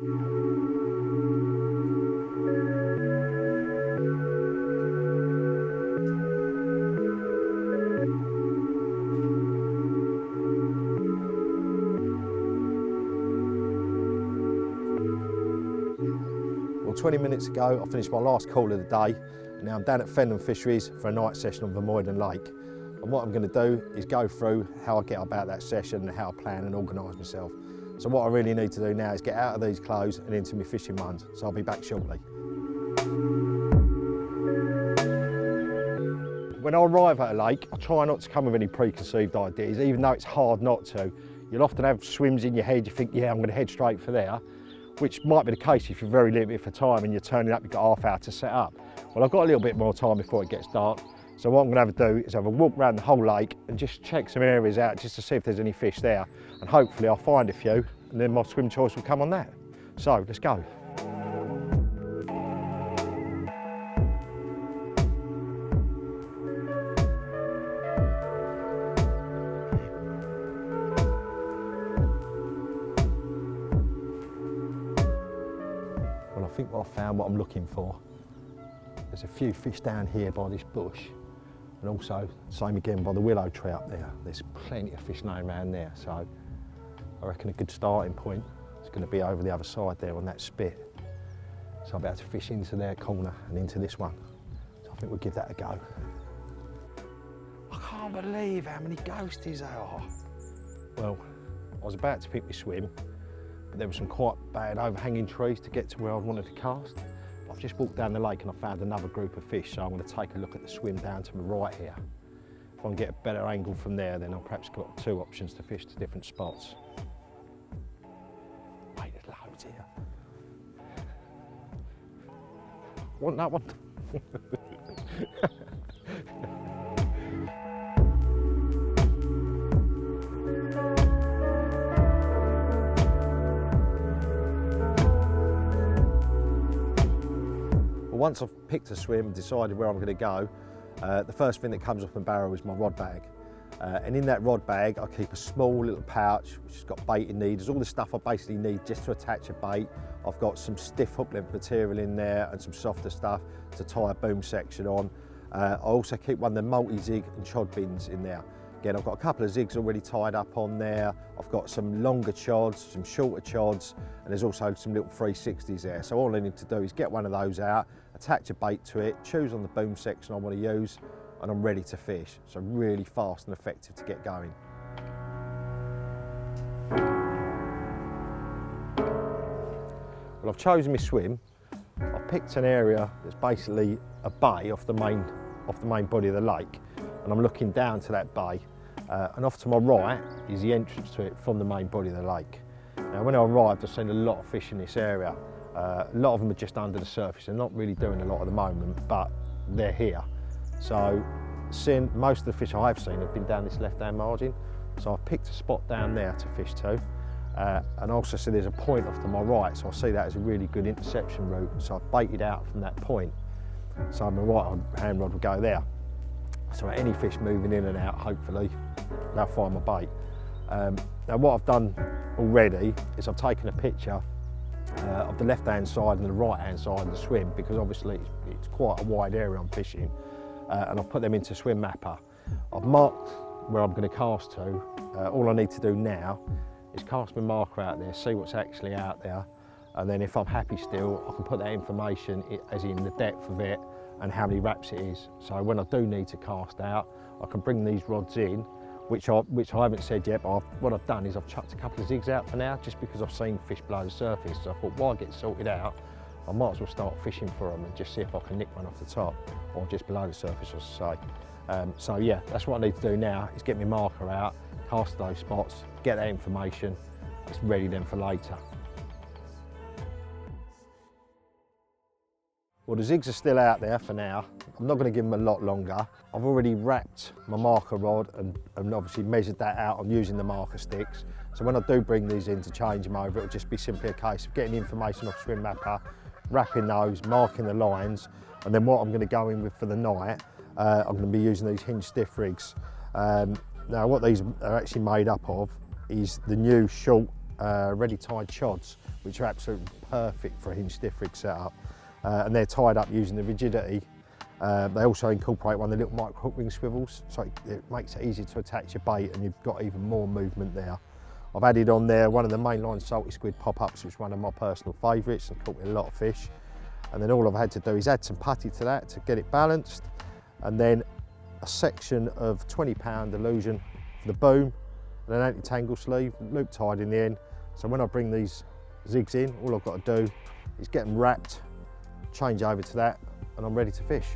Well, 20 minutes ago, I finished my last call of the day. Now I'm down at Fenland Fisheries for a night session on Vermuyden Lake. And what I'm going to do is go through how I get about that session and how I plan and organise myself. So what I really need to do now is get out of these clothes and into my fishing ones. So I'll be back shortly. When I arrive at a lake, I try not to come with any preconceived ideas, even though it's hard not to. You'll often have swims in your head, you think, yeah, I'm going to head straight for there, which might be the case if you're very limited for time and you're turning up, you've got half hour to set up. Well, I've got a little bit more time before it gets dark, so what I'm going to do is have a walk around the whole lake and just check some areas out just to see if there's any fish there, and hopefully I'll find a few and then my swim choice will come on that. So, let's go. Well, I think I found what I'm looking for. There's a few fish down here by this bush, and also same again by the willow tree up there. There's plenty of fish laying around there, so I reckon a good starting point is going to be over the other side there on that spit. So I'll be able to fish into their corner and into this one. So I think we'll give that a go. I can't believe how many ghosties there are. Well, I was about to pick my swim, but there were some quite bad overhanging trees to get to where I wanted to cast. I've just walked down the lake and I found another group of fish, so I'm going to take a look at the swim down to the right here. If I can get a better angle from there, then I'll perhaps got two options to fish to different spots. Wait, there's loads here. Want that one? Once I've picked a swim and decided where I'm going to go, the first thing that comes off my barrel is my rod bag. And in that rod bag I keep a small little pouch which has got baiting needles, all the stuff I basically need just to attach a bait. I've got some stiff hook length material in there and some softer stuff to tie a boom section on. I also keep one of the multi-zig and chod bins in there. Again, I've got a couple of zigs already tied up on there. I've got some longer chods, some shorter chods, and there's also some little 360s there. So all I need to do is get one of those out, attach a bait to it, choose on the boom section I want to use, and I'm ready to fish. So really fast and effective to get going. Well, I've chosen my swim. I've picked an area that's basically a bay off the main body of the lake, and I'm looking down to that bay, and off to my right is the entrance to it from the main body of the lake. Now, when I arrived, I've seen a lot of fish in this area. A lot of them are just under the surface. They're not really doing a lot at the moment, but they're here. So, seeing most of the fish I've seen have been down this left-hand margin. So I've picked a spot down there to fish to, and also see there's a point off to my right. So I see that as a really good interception route. So I've baited out from that point. So my right-hand rod will go there. So any fish moving in and out, hopefully, they'll find my bait. Now what I've done already is I've taken a picture of the left-hand side and the right-hand side of the swim, because obviously it's quite a wide area I'm fishing, and I've put them into Swim Mapper. I've marked where I'm going to cast to. All I need to do now is cast my marker out there, see what's actually out there, and then if I'm happy still, I can put that information as in the depth of it and how many wraps it is. So when I do need to cast out, I can bring these rods in, which I haven't said yet, but what I've done is I've chucked a couple of zigs out for now, just because I've seen fish below the surface. So I thought, while I get sorted out, I might as well start fishing for them and just see if I can nick one off the top, or just below the surface, I should say. So yeah, that's what I need to do now, is get my marker out, cast those spots, get that information, it's ready then for later. Well, the zigs are still out there for now. I'm not going to give them a lot longer. I've already wrapped my marker rod and obviously measured that out. I'm using the marker sticks. So when I do bring these in to change them over, it'll just be simply a case of getting the information off Swim Mapper, wrapping those, marking the lines, and then what I'm going to go in with for the night, I'm going to be using these hinge stiff rigs. Now what these are actually made up of is the new short ready tied chods, which are absolutely perfect for a hinge stiff rig setup. And they're tied up using the rigidity. They also incorporate one of the little micro hook ring swivels, so it makes it easier to attach your bait, and you've got even more movement there. I've added on there one of the mainline salty squid pop-ups, which is one of my personal favourites and caught me a lot of fish. And then all I've had to do is add some putty to that to get it balanced, and then a section of 20-pound illusion for the boom, and an anti-tangle sleeve, loop tied in the end. So when I bring these zigs in, all I've got to do is get them wrapped, change over to that, and I'm ready to fish.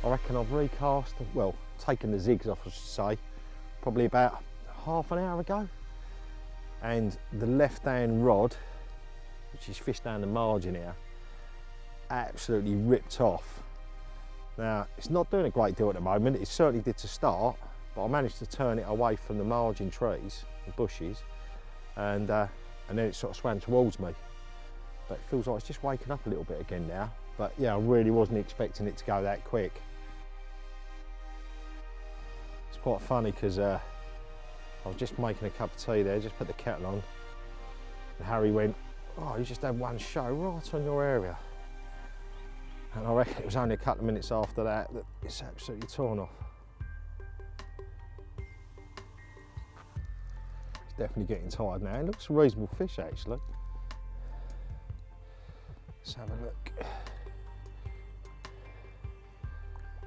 I reckon I've recast, well, taken the zigs off I should say, probably about half an hour ago. And the left hand rod, which is fished down the margin here, absolutely ripped off. Now, it's not doing a great deal at the moment, it certainly did to start, but I managed to turn it away from the margin trees and bushes, and then it sort of swam towards me. But it feels like it's just waking up a little bit again now. But yeah, I really wasn't expecting it to go that quick. It's quite funny because I was just making a cup of tea there, just put the kettle on, and Harry went, "Oh, you just had one show right on your area." And I reckon it was only a couple of minutes after that that it's absolutely torn off. It's definitely getting tired now. It looks a reasonable fish actually. Let's have a look.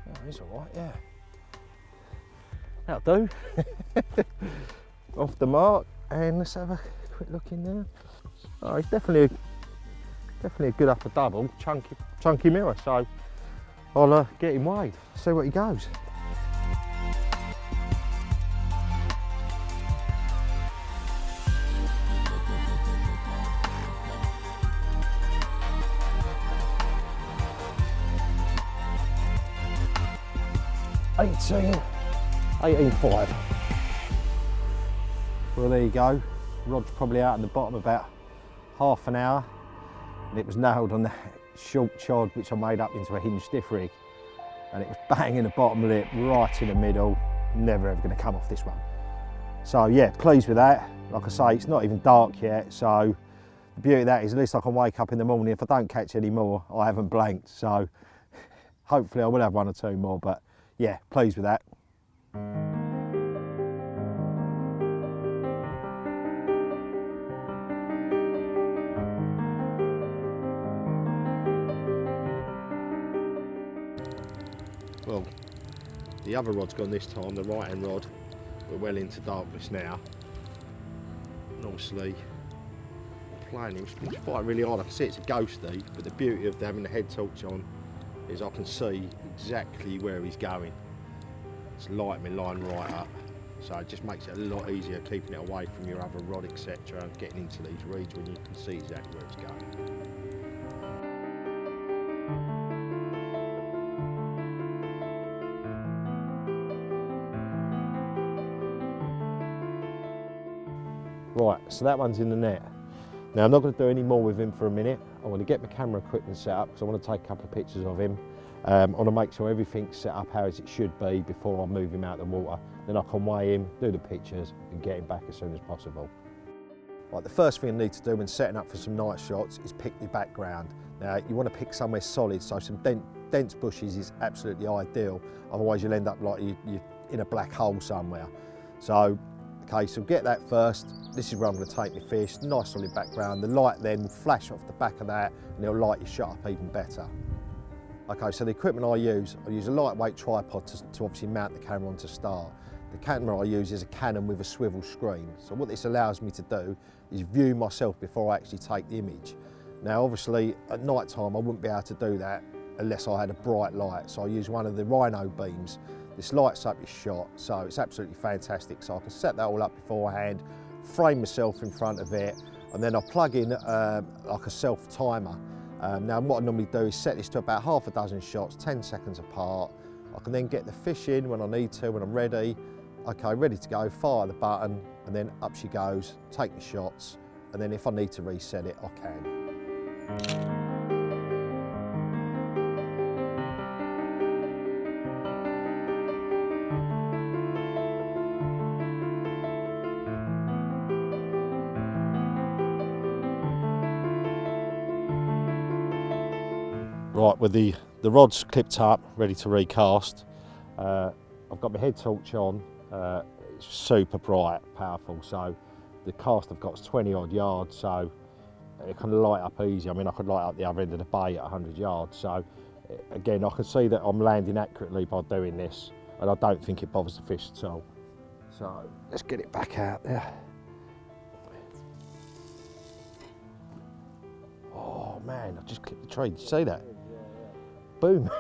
Oh, he's all right, yeah. That'll do. Off the mark, and let's have a quick look in there. Oh, he's definitely a good upper double, chunky mirror. So I'll get him weighed, see what he goes. $18.5. Well, there you go. Rod's probably out at the bottom about half an hour, and it was nailed on that short chod which I made up into a hinge stiff rig, and it was banging the bottom lip right in the middle. Never ever going to come off this one. So yeah, pleased with that. Like I say, it's not even dark yet, so the beauty of that is at least I can wake up in the morning. If I don't catch any more, I haven't blanked. So hopefully I will have one or two more, but yeah, pleased with that. Well, the other rod's gone this time, the right hand rod. We're well into darkness now. And obviously, playing it's quite really hard. I can see it's a ghosty, but the beauty of having the head torch on is I can see exactly where he's going. It's lighting me line right up, so it just makes it a lot easier keeping it away from your other rod, etc., and getting into these reeds when you can see exactly where it's going. Right, so that one's in the net. Now I'm not going to do any more with him for a minute. I want to get my camera equipment set up because I want to take a couple of pictures of him. I want to make sure everything's set up as it should be before I move him out of the water. Then I can weigh him, do the pictures and get him back as soon as possible. Right, the first thing you need to do when setting up for some night shots is pick your background. Now you want to pick somewhere solid, so some dense bushes is absolutely ideal. Otherwise you'll end up like you're in a black hole somewhere. So, okay, so get that first. This is where I'm going to take my fish, nice solid background. The light then will flash off the back of that and it'll light your shot up even better. Okay, so the equipment I use a lightweight tripod to obviously mount the camera on to start. The camera I use is a Canon with a swivel screen. So what this allows me to do is view myself before I actually take the image. Now obviously at night time I wouldn't be able to do that unless I had a bright light. So I use one of the Rhino beams. This lights up your shot, so it's absolutely fantastic. So I can set that all up beforehand, frame myself in front of it, and then I'll plug in like a self timer. Now what I normally do is set this to about half a dozen shots, 10 seconds apart. I can then get the fish in when I need to, when I'm ready. Okay, ready to go, fire the button, and then up she goes, take the shots, and then if I need to reset it, I can. Right, with the rods clipped up, ready to recast, I've got my head torch on. It's super bright, powerful, so the cast I've got is 20 odd yards, so it can light up easy. I mean, I could light up the other end of the bay at 100 yards, so again, I can see that I'm landing accurately by doing this, and I don't think it bothers the fish at all. So let's get it back out there. Oh man, I just clipped the tree, did you see that? Boom.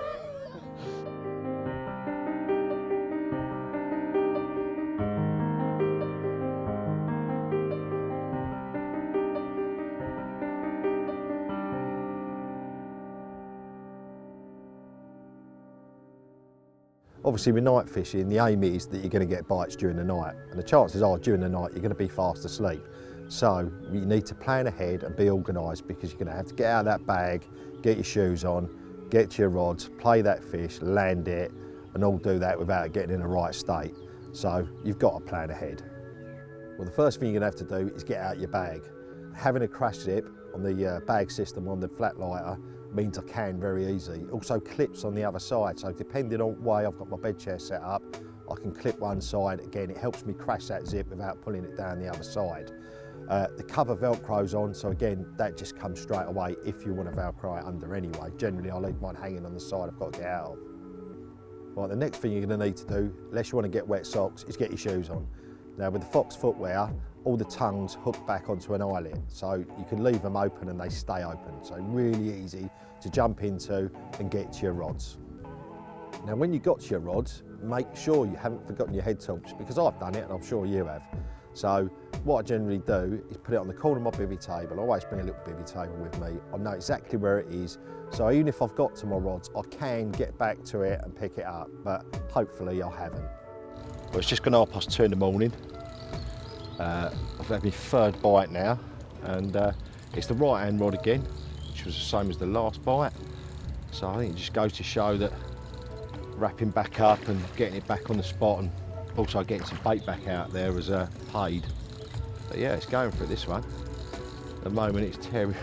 Obviously with night fishing, the aim is that you're going to get bites during the night, and the chances are during the night you're going to be fast asleep. So you need to plan ahead and be organised, because you're going to have to get out of that bag, get your shoes on, get to your rods, play that fish, land it, and all do that without getting in the right state. So you've got to plan ahead. Well, the first thing you're going to have to do is get out your bag. Having a crash zip on the bag system on the flat lighter means I can very easy. Also clips on the other side, so depending on the way I've got my bed chair set up, I can clip one side. Again, it helps me crash that zip without pulling it down the other side. The cover Velcro's on, so again, that just comes straight away if you want to Velcro it under anyway. Generally, I leave mine hanging on the side I've got to get out of. Right, the next thing you're going to need to do, unless you want to get wet socks, is get your shoes on. Now with the Fox footwear, all the tongues hook back onto an eyelet, so you can leave them open and they stay open. So really easy to jump into and get to your rods. Now when you got to your rods, make sure you haven't forgotten your head torch, because I've done it and I'm sure you have. So what I generally do is put it on the corner of my bivvy table. I always bring a little bivvy table with me. I know exactly where it is. So even if I've got to my rods, I can get back to it and pick it up, but hopefully I haven't. Well, it's just gone 2:30 in the morning. I've had my third bite now, and it's the right hand rod again, which was the same as the last bite. So I think it just goes to show that wrapping back up and getting it back on the spot, and also getting some bait back out there was paid. But yeah, it's going for it, this one. At the moment it's tearing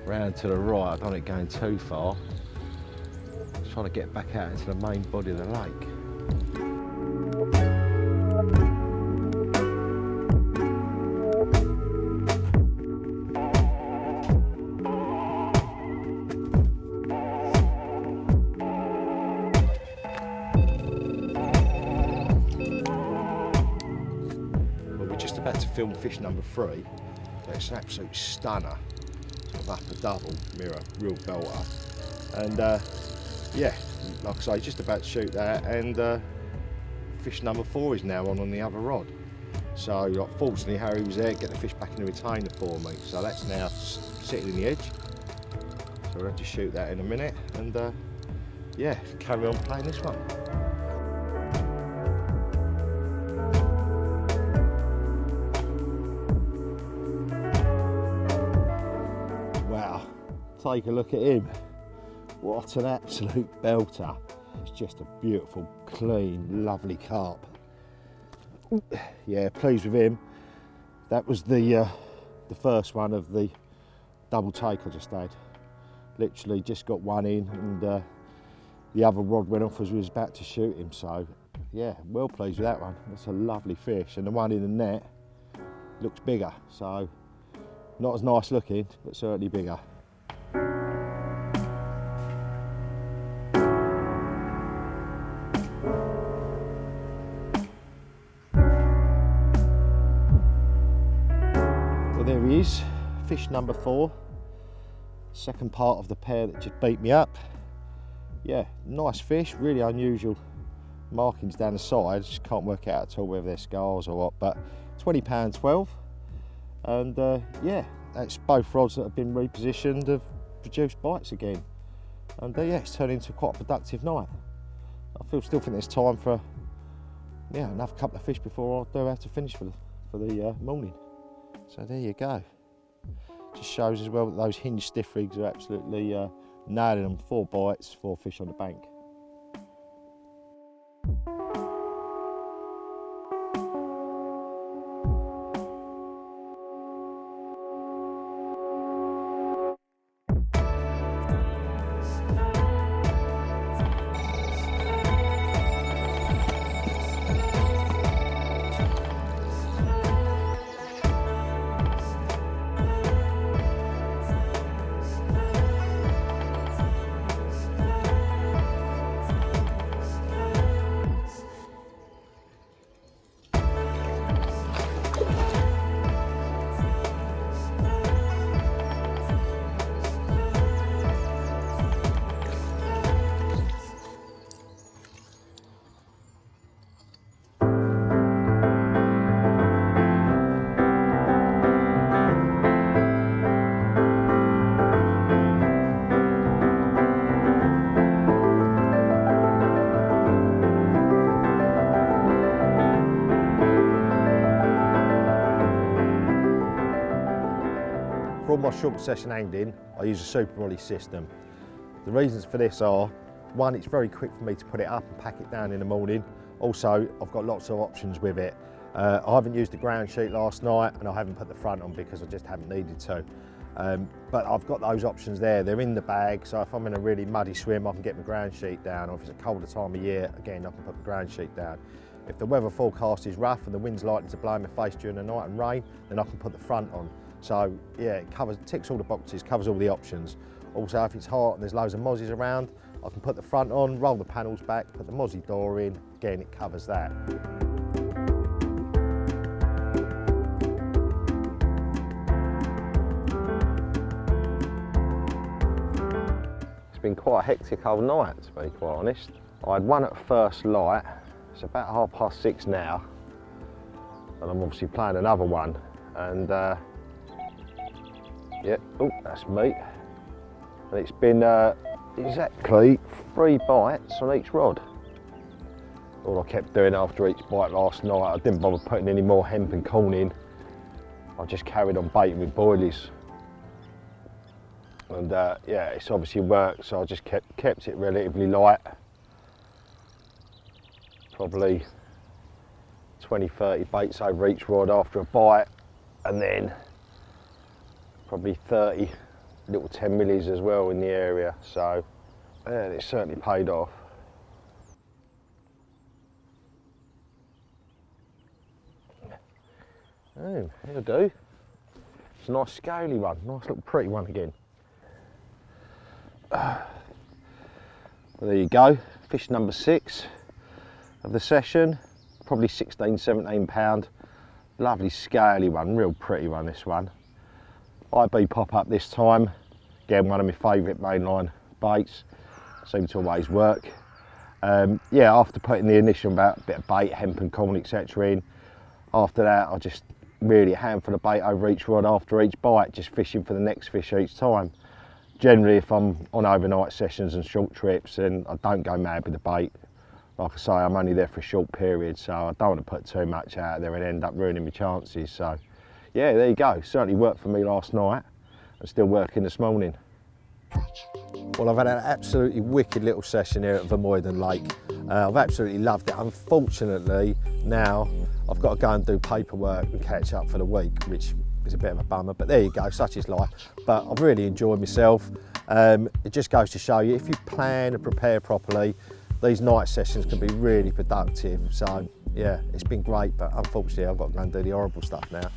around to the right. I don't want it going too far. Just trying to get back out into the main body of the lake. About to film fish number 3. It's an absolute stunner, sort of upper double mirror, real belter. And yeah, like I say, just about to shoot that, and fish number 4 is now on the other rod. So like, fortunately Harry was there, get the fish back in the retainer for me. So that's now sitting in the edge. So we'll have to shoot that in a minute, and yeah, carry on playing this one. Take a look at him. What an absolute belter. It's just a beautiful, clean, lovely carp. Yeah, pleased with him. That was the first one of the double take I just had. Literally just got one in, and the other rod went off as we was about to shoot him. So yeah, well pleased with that one. That's a lovely fish, and the one in the net looks bigger. So not as nice looking, but certainly bigger. there he is, fish number 4, second part of the pair that just beat me up. Yeah, nice fish, really unusual markings down the side, just can't work out at all whether they're scars or what, but £20.12, and yeah, that's both rods that have been repositioned have produced bites again, and yeah, it's turned into quite a productive night. I still think there's time for another couple of fish before I do have to finish for the morning. So there you go. Just shows as well that those hinge stiff rigs are absolutely nailing them. 4 bites, 4 fish on the bank. For all my short session angling, I use a super brolly system. The reasons for this are, one, it's very quick for me to put it up and pack it down in the morning. Also, I've got lots of options with it. I haven't used the ground sheet last night, and I haven't put the front on because I just haven't needed to. But I've got those options there. They're in the bag, so if I'm in a really muddy swim, I can get my ground sheet down, or if it's a colder time of year, again, I can put the ground sheet down. If the weather forecast is rough and the wind's likely to blow in my face during the night and rain, then I can put the front on. So yeah, it ticks all the boxes, covers all the options. Also, if it's hot and there's loads of mozzies around, I can put the front on, roll the panels back, put the mozzie door in, again, it covers that. It's been quite a hectic old night, to be quite honest. I had one at first light, it's about 6:30 now, and I'm obviously playing another one, and yeah, oh, that's me. And it's been exactly 3 bites on each rod. All I kept doing after each bite last night, I didn't bother putting any more hemp and corn in. I just carried on baiting with boilies. And yeah, it's obviously worked, so I just kept it relatively light. Probably 20-30 baits over each rod after a bite, and then probably 30 little 10 millies as well in the area, so yeah, it certainly paid off. Oh, it'll do. It's a nice scaly one, nice little pretty one again. Well, there you go, fish number 6 of the session, probably 16-17 pound, lovely scaly one, real pretty one this one. IB pop up this time, again one of my favourite mainline baits, seem to always work. Yeah, after putting the initial bit of bait, hemp and corn etc in, after that I just really a handful of bait over each rod after each bite, just fishing for the next fish each time. Generally if I'm on overnight sessions and short trips, then I don't go mad with the bait. Like I say, I'm only there for a short period, so I don't want to put too much out there and end up ruining my chances. So yeah, there you go, certainly worked for me last night and still working this morning. Well, I've had an absolutely wicked little session here at Vermuyden Lake. I've absolutely loved it. Unfortunately, now I've got to go and do paperwork and catch up for the week, which is a bit of a bummer, but there you go, such is life. But I've really enjoyed myself. It just goes to show you, if you plan and prepare properly, these night sessions can be really productive. So yeah, it's been great, but unfortunately I've got to go and do the horrible stuff now.